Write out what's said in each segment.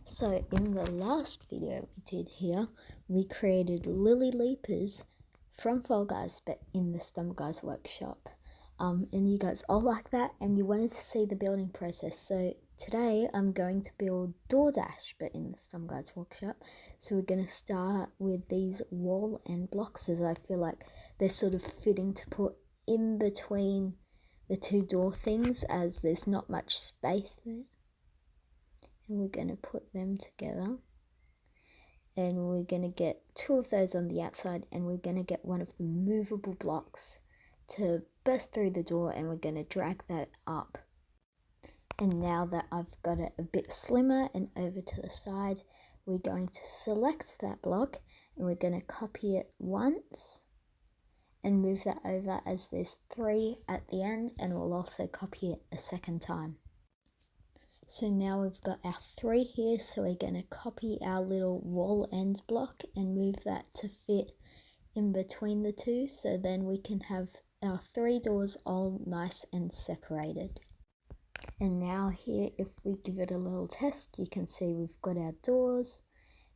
So in the last video we did here, we created Lily Leapers from Fall Guys, but in the Stumble Guys workshop. And you guys all like that, and you wanted to see the building process. So today I'm going to build DoorDash, but in the Stumble Guys workshop. So we're going to start with these wall end blocks, as I feel like they're sort of fitting to put in between the two door things, as there's not much space there. And we're going to put them together, and we're going to get two of those on the outside, and we're going to get one of the movable blocks to burst through the door, and we're going to drag that up. And now that I've got it a bit slimmer and over to the side, we're going to select that block, and we're going to copy it once and move that over, as there's 3 at the end, and we'll also copy it a second time. So now we've got our 3 here, so we're going to copy our little wall end block and move that to fit in between the two, so then we can have our 3 doors all nice and separated. And now here, if we give it a little test, you can see we've got our doors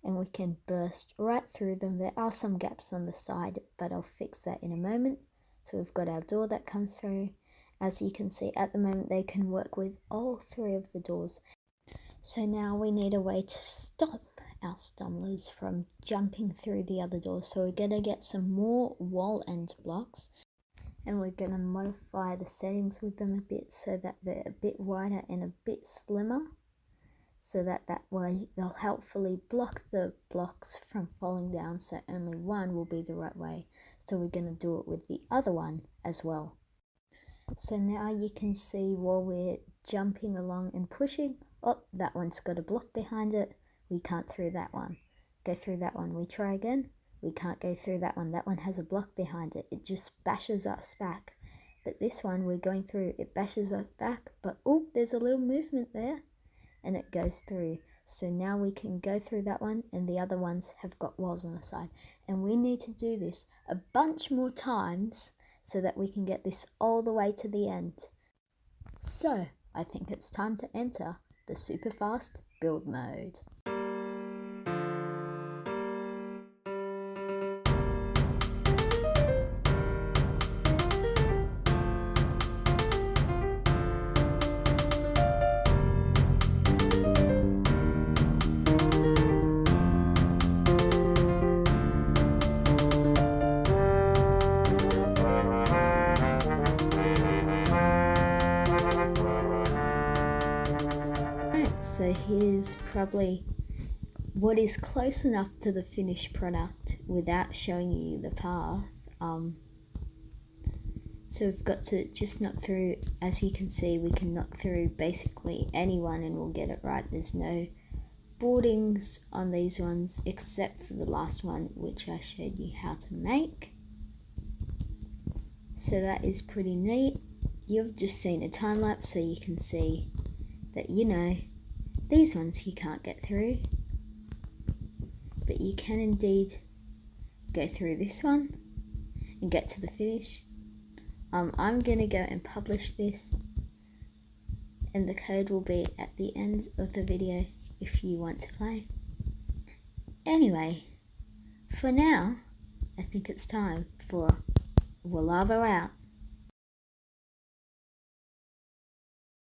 and we can burst right through them. There are some gaps on the side, but I'll fix that in a moment. So we've got our door that comes through. As you can see, at the moment they can work with all 3 of the doors. So now we need a way to stop our stumblers from jumping through the other doors. So we're going to get some more wall end blocks, and we're going to modify the settings with them a bit so that they're a bit wider and a bit slimmer, so that way they'll helpfully block the blocks from falling down, so only one will be the right way. So we're going to do it with the other one as well. So now you can see while we're jumping along and pushing, oh, that one's got a block behind it. We can't go through that one. We try again. We can't go through that one. That one has a block behind it. It just bashes us back. But this one we're going through, it bashes us back, but oh, there's a little movement there and it goes through. So now we can go through that one, and the other ones have got walls on the side. And we need to do this a bunch more times so that we can get this all the way to the end. So I think it's time to enter the super fast build mode. So here's probably what is close enough to the finished product without showing you the path. So we've got to just knock through. As you can see, we can knock through basically anyone and we'll get it right. There's no boardings on these ones except for the last one, which I showed you how to make. So that is pretty neat. You've just seen a time lapse, so you can see that, you know, these ones you can't get through, but you can indeed go through this one and get to the finish. I'm going to go and publish this, and the code will be at the end of the video if you want to play. Anyway, for now, I think it's time for Wolavo out.